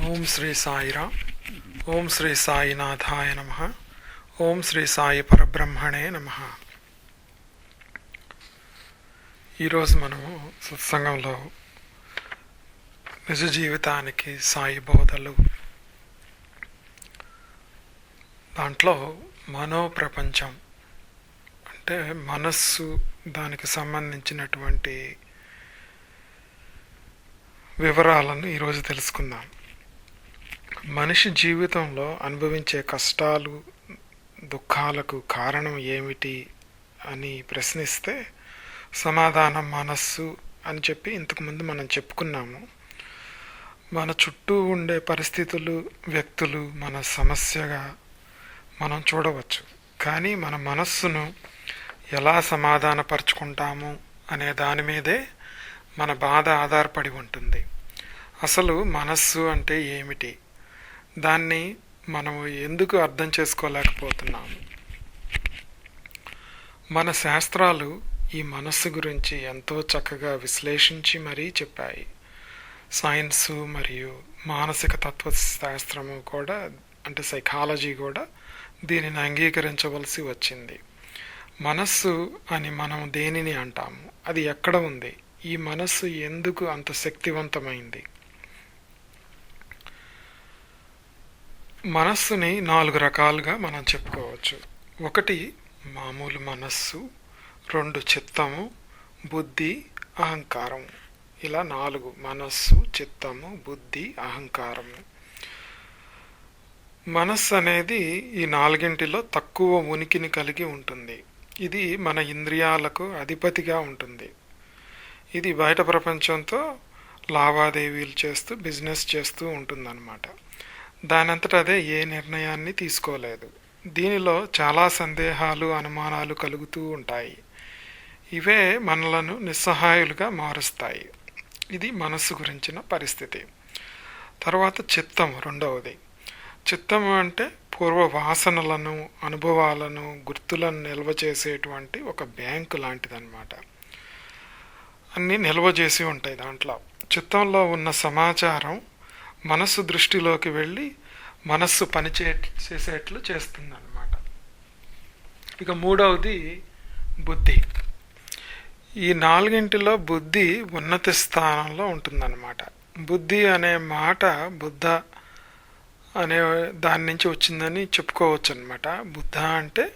ఓం శ్రీ సాయిరామ్. ఓం శ్రీ సాయినాథాయ నమః. ఓం శ్రీ సాయి పరబ్రహ్మణే నమః. ఈరోజు మనము సత్సంగంలో నిజ జీవితానికి సాయి బోధలు దాంట్లో మనోప్రపంచం అంటే మనస్సు, దానికి సంబంధించినటువంటి వివరాలను ఈరోజు తెలుసుకుందాం. మనిషి జీవితంలో అనుభవించే కష్టాలు, దుఃఖాలకు కారణం ఏమిటి అని ప్రశ్నిస్తే సమాధానం మనస్సు అని చెప్పి ఇంతకుముందు మనం చెప్పుకున్నాము. మన చుట్టూ ఉండే పరిస్థితులు, వ్యక్తులు మన సమస్యగా మనం చూడవచ్చు. కానీ మన మనస్సును ఎలా సమాధానపరుచుకుంటాము అనే దాని మీదే మన బాధ ఆధారపడి ఉంటుంది. అసలు మనస్సు అంటే ఏమిటి, దాన్ని మనం ఎందుకు అర్థం చేసుకోలేకపోతున్నాము? మన శాస్త్రాలు ఈ మనస్సు గురించి ఎంతో చక్కగా విశ్లేషించి మరీ చెప్పాయి. సైన్సు మరియు మానసిక తత్వశాస్త్రము కూడా, అంటే సైకాలజీ కూడా దీనిని అంగీకరించవలసి వచ్చింది. మనస్సు అని మనం దేనిని అంటాము? అది ఎక్కడ ఉంది? ఈ మనస్సు ఎందుకు అంత శక్తివంతమైంది? మనస్సుని 4 రకాలుగా మనం చెప్పుకోవచ్చు. 1 మామూలు మనస్సు, 2 చిత్తము, బుద్ధి, అహంకారము. ఇలా 4: మనస్సు, చిత్తము, బుద్ధి, అహంకారము. మనస్సు అనేది ఈ 4 తక్కువ ఉనికిని కలిగి ఉంటుంది. ఇది మన ఇంద్రియాలకు అధిపతిగా ఉంటుంది. ఇది బయట ప్రపంచంతో లావాదేవీలు చేస్తూ బిజినెస్ చేస్తూ ఉంటుందన్నమాట. దానంతటా అదే ఏ నిర్ణయాన్ని తీసుకోలేదు. దీనిలో చాలా సందేహాలు, అనుమానాలు కలుగుతూ ఉంటాయి. ఇవే మనలను నిస్సహాయులుగా మారుస్తాయి. ఇది మనస్సు గురించిన పరిస్థితి. తర్వాత చిత్తము, 2వది. చిత్తము అంటే పూర్వ వాసనలను, అనుభవాలను, గుర్తులను నిల్వ చేసేటువంటి ఒక బ్యాంకు లాంటిదన్నమాట. అన్నీ నిల్వ చేసి ఉంటాయి దాంట్లో. చిత్తంలో ఉన్న సమాచారం మనస్సు దృష్టిలోకి వెళ్ళి మనస్సు చేసేట్లు చేస్తుందన్నమాట. ఇక 3వది బుద్ధి. ఈ 4 బుద్ధి ఉన్నత స్థానంలో ఉంటుందన్నమాట. బుద్ధి అనే మాట బుద్ధ అనే దాని నుంచి వచ్చిందని చెప్పుకోవచ్చు అనమాట. బుద్ధ అంటే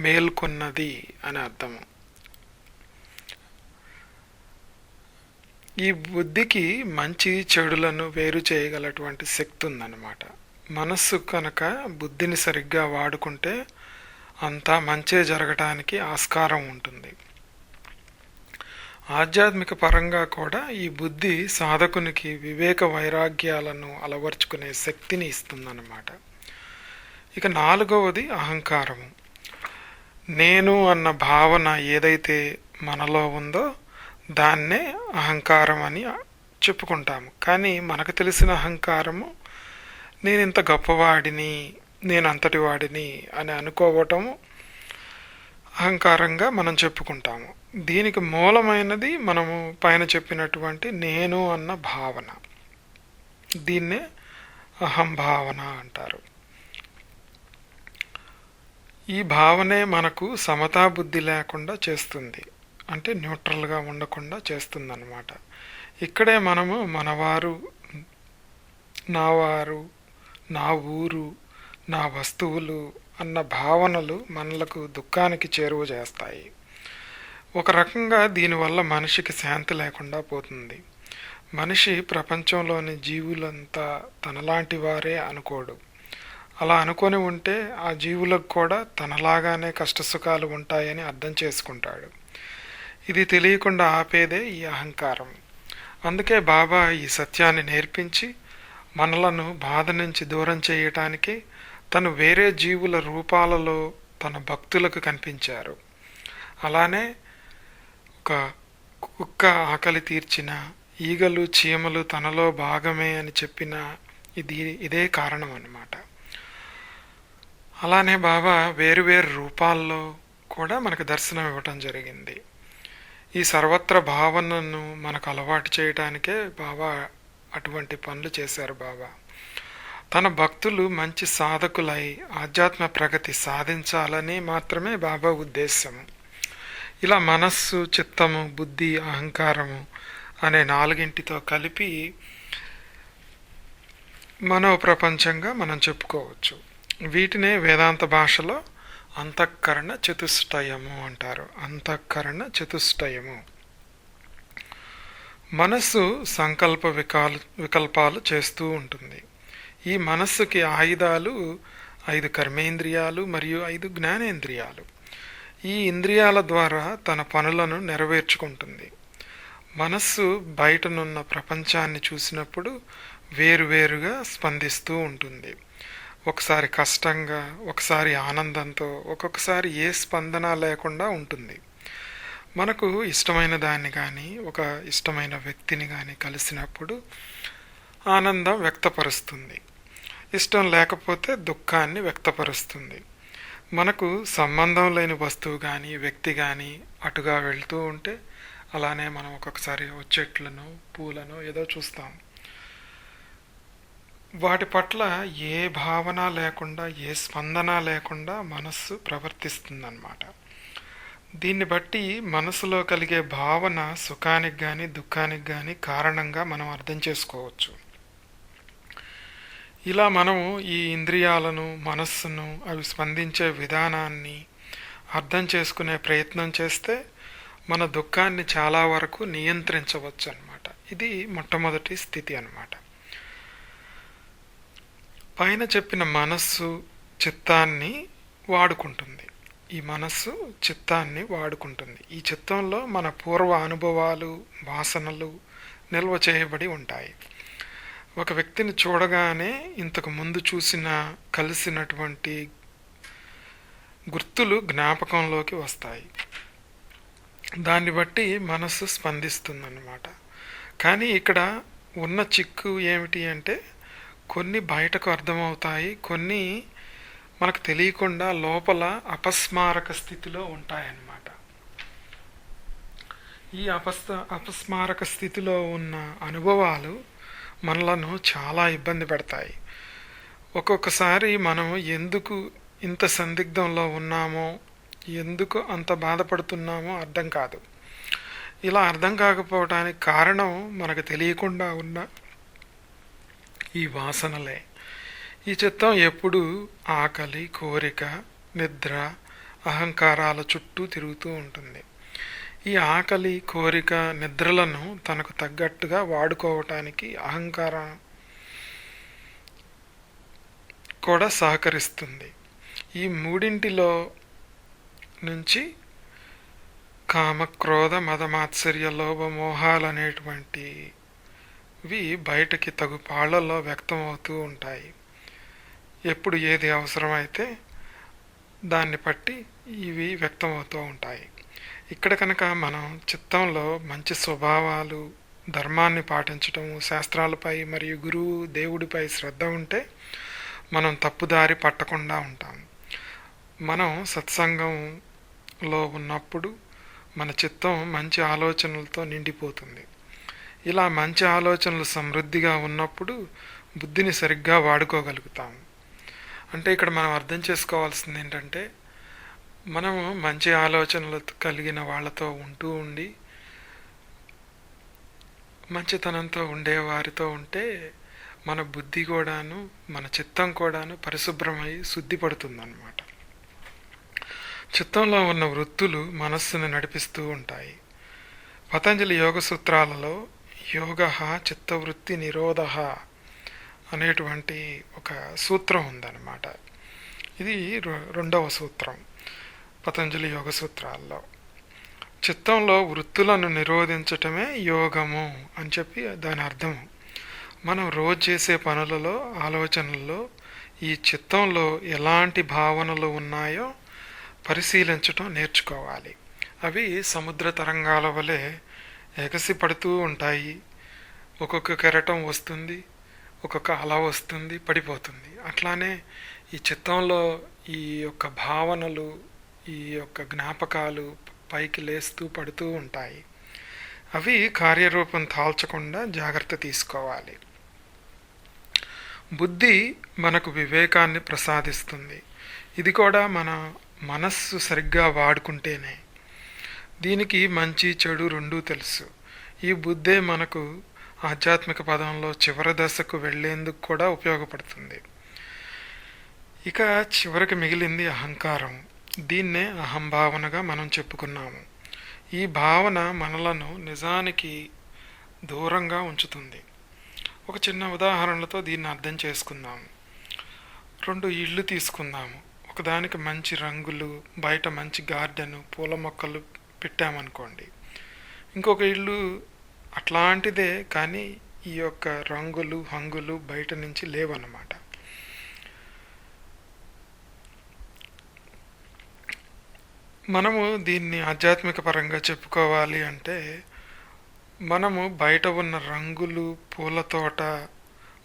మేల్కొన్నది అని అర్థము. ఈ బుద్ధికి మంచి చెడులను వేరు చేయగలటువంటి శక్తి ఉందన్నమాట. మనస్సు కనుక బుద్ధిని సరిగ్గా వాడుకుంటే అంతా మంచే జరగటానికి ఆస్కారం ఉంటుంది. ఆధ్యాత్మిక పరంగా కూడా ఈ బుద్ధి సాధకునికి వివేక వైరాగ్యాలను అలవర్చుకునే శక్తిని ఇస్తుందన్నమాట. ఇక 4వది అహంకారము. నేను అన్న భావన ఏదైతే మనలో ఉందో దాన్నే అహంకారం అని చెప్పుకుంటాము. కానీ మనకు తెలిసిన అహంకారము నేను ఇంత గొప్పవాడిని, నేను అంతటి వాడిని అని అనుకోవటము అహంకారంగా మనం చెప్పుకుంటాము. దీనికి మూలమైనది మనము పైన చెప్పినటువంటి నేను అన్న భావన. దీన్నే అహంభావన అంటారు. ఈ భావనే మనకు సమతా బుద్ధి లేకుండా చేస్తుంది, అంటే న్యూట్రల్గా ఉండకుండా చేస్తుందన్నమాట. ఇక్కడే మనము మనవారు, నావారు, నా ఊరు, నా వస్తువులు అన్న భావనలు మనలకు దుఃఖానికి చేరువ చేస్తాయి. ఒక రకంగా దీనివల్ల మనిషికి శాంతి లేకుండా పోతుంది. మనిషి ప్రపంచంలోని జీవులంతా తనలాంటి వారే అనుకోడు. అలా అనుకొని ఉంటే ఆ జీవులకు కూడా తనలాగానే కష్టసుఖాలు ఉంటాయని అర్థం చేసుకుంటాడు. ఇది తెలియకుండా ఆపేదే ఈ అహంకారం. అందుకే బాబా ఈ సత్యాన్ని నేర్పించి మనలను బాధ నుంచి దూరం చేయటానికి తను వేరే జీవుల రూపాలలో తన భక్తులకు కనిపించారు. అలానే ఒక కుక్క ఆకలి తీర్చిన, ఈగలు, చీమలు తనలో భాగమే అని చెప్పిన ఇదే కారణం అన్నమాట. అలానే బాబా వేరువేరు రూపాల్లో కూడా మనకు దర్శనం ఇవ్వటం జరిగింది. ఈ సర్వత్ర భావనను మనకు అలవాటు చేయటానికే బాబా అటువంటి పనులు చేశారు. బాబా తన భక్తులు మంచి సాధకులై ఆధ్యాత్మ ప్రగతి సాధించాలని మాత్రమే బాబా ఉద్దేశము. ఇలా మనస్సు, చిత్తము, బుద్ధి, అహంకారము అనే నాలుగింటితో కలిపి మనోప్రపంచంగా మనం చెప్పుకోవచ్చు. వీటినే వేదాంత భాషలో అంతఃకరణ చతుష్టయము అంటారు. అంతఃకరణ చతుష్టయము. మనస్సు సంకల్ప వికల్పాలు చేస్తూ ఉంటుంది. ఈ మనస్సుకి ఆయుధాలు 5 కర్మేంద్రియాలు మరియు 5 జ్ఞానేంద్రియాలు. ఈ ఇంద్రియాల ద్వారా తన పనులను నెరవేర్చుకుంటుంది. మనస్సు బయటనున్న ప్రపంచాన్ని చూసినప్పుడు వేరువేరుగా స్పందిస్తూ ఉంటుంది. ఒకసారి కష్టంగా, ఒకసారి ఆనందంతో, ఒక్కొక్కసారి ఏ స్పందన లేకుండా ఉంటుంది. మనకు ఇష్టమైన దాన్ని కానీ, ఒక ఇష్టమైన వ్యక్తిని కానీ కలిసినప్పుడు ఆనందం వ్యక్తపరుస్తుంది. ఇష్టం లేకపోతే దుఃఖాన్ని వ్యక్తపరుస్తుంది. మనకు సంబంధం లేని వస్తువు కానీ, వ్యక్తి కానీ అటుగా వెళ్తూ ఉంటే అలానే మనం ఒక్కొక్కసారి చెట్లను, పూలను ఏదో చూస్తాం. వాటి పట్ల ఏ భావన లేకుండా, ఏ స్పందన లేకుండా మనస్సు ప్రవర్తిస్తుందన్నమాట. దీన్ని బట్టి మనసులో కలిగే భావన సుఖానికి కానీ, దుఃఖానికి కానీ కారణంగా మనం అర్థం చేసుకోవచ్చు. ఇలా మనము ఈ ఇంద్రియాలను, మనస్సును, అవి స్పందించే విధానాన్ని అర్థం చేసుకునే ప్రయత్నం చేస్తే మన దుఃఖాన్ని చాలా వరకు నియంత్రించవచ్చు అన్నమాట. ఇది మొట్టమొదటి స్థితి అన్నమాట. పైన చెప్పిన మనస్సు చిత్తాన్ని వాడుకుంటుంది. ఈ మనస్సు చిత్తాన్ని వాడుకుంటుంది. ఈ చిత్తంలో మన పూర్వ అనుభవాలు, వాసనలు నిల్వ చేయబడి ఉంటాయి. ఒక వ్యక్తిని చూడగానే ఇంతకు ముందు చూసిన, కలిసినటువంటి గుర్తులు జ్ఞాపకంలోకి వస్తాయి. దాన్ని బట్టి మనస్సు స్పందిస్తుందన్నమాట. కానీ ఇక్కడ ఉన్న చిక్కు ఏమిటి అంటే, కొన్ని బయటకు అర్థమవుతాయి, కొన్ని మనకు తెలియకుండా లోపల అపస్మారక స్థితిలో ఉంటాయన్నమాట. ఈ అపస్మారక స్థితిలో ఉన్న అనుభవాలు మనలను చాలా ఇబ్బంది పెడతాయి. ఒక్కొక్కసారి మనం ఎందుకు ఇంత సందిగ్ధంలో ఉన్నామో, ఎందుకు అంత బాధపడుతున్నామో అర్థం కాదు. ఇలా అర్థం కాకపోవడానికి కారణం మనకు తెలియకుండా ఉన్న ఈ వాసనలే. ఈ చిత్తం ఎప్పుడు ఆకలి, కోరిక, నిద్ర, అహంకారాల చుట్టూ తిరుగుతూ ఉంటుంది. ఈ ఆకలి, కోరిక, నిద్రలను తనకు తగ్గట్టుగా వాడుకోవటానికి అహంకారం కూడా సహకరిస్తుంది. ఈ మూడింటిలో నుంచి కామ, క్రోధ, మదమాత్సర్య, లోభ, మోహాలు అనేటువంటివి బయటకి తగు పాళ్లలో వ్యక్తం అవుతూ ఉంటాయి. ఎప్పుడు ఏది అవసరమైతే దాన్ని బట్టి ఇవి వ్యక్తం అవుతూ ఉంటాయి. ఇక్కడ కనుక మనం చిత్తంలో మంచి స్వభావాలు, ధర్మాన్ని పాటించటము, శాస్త్రాలపై మరియు గురువు, దేవుడిపై శ్రద్ధ ఉంటే మనం తప్పుదారి పట్టకుండా ఉంటాం. మనం సత్సంగంలో ఉన్నప్పుడు మన చిత్తం మంచి ఆలోచనలతో నిండిపోతుంది. ఇలా మంచి ఆలోచనలు సమృద్ధిగా ఉన్నప్పుడు బుద్ధిని సరిగ్గా వాడుకోగలుగుతాం. అంటే ఇక్కడ మనం అర్థం చేసుకోవాల్సింది ఏంటంటే, మనము మంచి ఆలోచనలు కలిగిన వాళ్ళతో ఉంటూ ఉండి, మంచితనంతో ఉండే వారితో ఉంటే మన బుద్ధి కూడాను, మన చిత్తం కూడాను పరిశుభ్రమై శుద్ధి పడుతుందన్నమాట. చిత్తంలో ఉన్న వృత్తులు మనస్సును నడిపిస్తూ ఉంటాయి. పతంజలి యోగ సూత్రాలలో యోగ చిత్తవృత్తి నిరోధ అనేటువంటి ఒక సూత్రం ఉందన్నమాట. ఇది 2వ సూత్రం పతంజలి యోగ సూత్రాల్లో. చిత్తంలో వృత్తులను నిరోధించటమే యోగము అని చెప్పి దాని అర్థము. మనం రోజు చేసే పనులలో, ఆలోచనలలో ఈ చిత్తంలో ఎలాంటి భావనలు ఉన్నాయో పరిశీలించటం నేర్చుకోవాలి. అవి సముద్ర తరంగాల వలె ఎగసి పడుతూ ఉంటాయి. ఒక్కొక్క కెరటం వస్తుంది, ఒక్కొక్క అల వస్తుంది, పడిపోతుంది. అట్లానే ఈ చిత్తంలో ఈ యొక్క భావనలు, ఈ యొక్క జ్ఞాపకాలు పైకి లేస్తూ పడుతూ ఉంటాయి. అవి కార్యరూపం తాల్చకుండా జాగ్రత్త తీసుకోవాలి. బుద్ధి మనకు వివేకాన్ని ప్రసాదిస్తుంది. ఇది కూడా మన మనస్సు సరిగ్గా వాడుకుంటేనే. దీనికి మంచి చెడు రెండూ తెలుసు. ఈ బుద్ధే మనకు ఆధ్యాత్మిక పదంలో చివరి దశకు వెళ్లేందుకు కూడా ఉపయోగపడుతుంది. ఇక చివరికి మిగిలింది అహంకారం. దీన్నే అహంభావనగా మనం చెప్పుకున్నాము. ఈ భావన మనలను నిజానికి దూరంగా ఉంచుతుంది. ఒక చిన్న ఉదాహరణతో దీన్ని అర్థం చేసుకుందాము. 2 ఇళ్ళు తీసుకుందాము. ఒకదానికి మంచి రంగులు, బయట మంచి గార్డెను, పూల మొక్కలు పెట్టామనుకోండి. ఇంకొక ఇల్లు అట్లాంటిదే, కానీ ఈ యొక్క రంగులు హంగులు బయట నుంచి లేవన్నమాట. మనము దీన్ని ఆధ్యాత్మిక పరంగా చెప్పుకోవాలి అంటే, మనము బయట ఉన్న రంగులు పూల తోట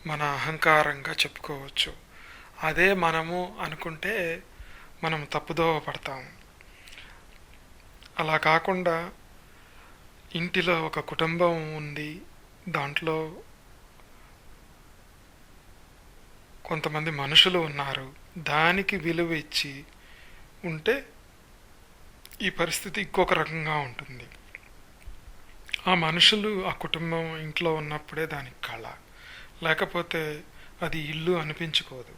మన అహంకారంగా చెప్పుకోవచ్చు. అదే మనము అనుకుంటే మనం తప్పుదోవ పడతాము. అలా కాకుండా ఇంటిలో ఒక కుటుంబం ఉంది, దాంట్లో కొంతమంది మనుషులు ఉన్నారు, దానికి విలువ ఇచ్చి ఉంటే ఈ పరిస్థితి ఇంకొక రకంగా ఉంటుంది. ఆ మనుషులు ఆ కుటుంబం ఇంట్లో ఉన్నప్పుడే దానికి కళ, లేకపోతే అది ఇల్లు అనిపించుకోదు.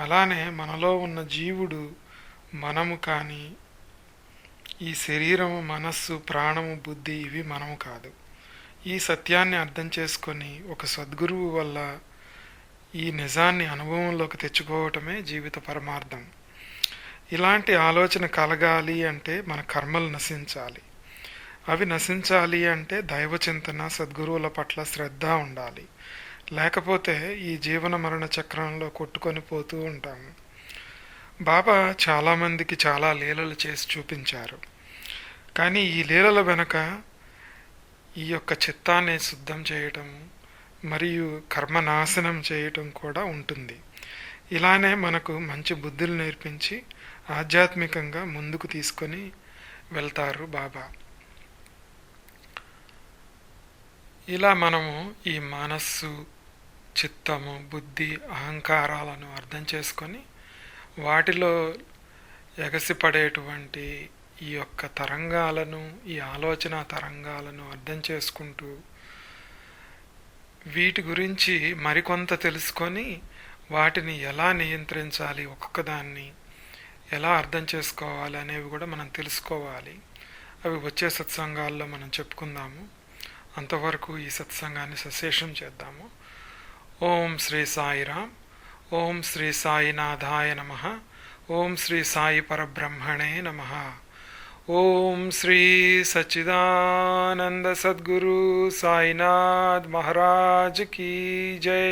అలానే మనలో ఉన్న జీవుడు మనము, కానీ ఈ శరీరము, మనస్సు, ప్రాణము, బుద్ధి ఇవి మనము కాదు. ఈ సత్యాన్ని అర్థం చేసుకొని ఒక సద్గురువు వల్ల ఈ నిజాన్ని అనుభవంలోకి తెచ్చుకోవటమే జీవిత పరమార్థం. ఇలాంటి ఆలోచన కలగాలి అంటే మన కర్మలు నశించాలి. అవి నశించాలి అంటే దైవచింతన, సద్గురువుల పట్ల శ్రద్ధ ఉండాలి. లేకపోతే ఈ జీవన మరణ చక్రంలో కొట్టుకొని పోతూ ఉంటాము. బాబా చాలామందికి చాలా లీలలు చేసి చూపించారు. కానీ ఈ లీలల వెనుక ఈ యొక్క చిత్తాన్ని శుద్ధం చేయటం మరియు కర్మనాశనం చేయటం కూడా ఉంటుంది. ఇలానే మనకు మంచి బుద్ధులు నేర్పించి ఆధ్యాత్మికంగా ముందుకు తీసుకొని వెళ్తారు బాబా. ఇలా మనము ఈ మనస్సు, చిత్తము, బుద్ధి, అహంకారాలను అర్థం చేసుకొని వాటిలో ఎగసిపడేటువంటి ఈ యొక్క తరంగాలను, ఈ ఆలోచన తరంగాలను అర్థం చేసుకుంటూ వీటి గురించి మరికొంత తెలుసుకొని వాటిని ఎలా నియంత్రించాలి, ఒక్కొక్క దాన్ని ఎలా అర్థం చేసుకోవాలి అనేవి కూడా మనం తెలుసుకోవాలి. అవి వచ్చే సత్సంగాల్లో మనం చెప్పుకుందాము. అంతవరకు ఈ సత్సంగాన్ని సశేషం చేద్దాము. ఓం శ్రీ సాయిరామ్. ఓం శ్రీ సాయినాథాయ నమః. ఓం శ్రీ సాయి పరబ్రహ్మణే నమః. ఓం శ్రీ సచ్చిదానంద సద్గురు సాయినాథ్ మహారాజ్ కీ జై.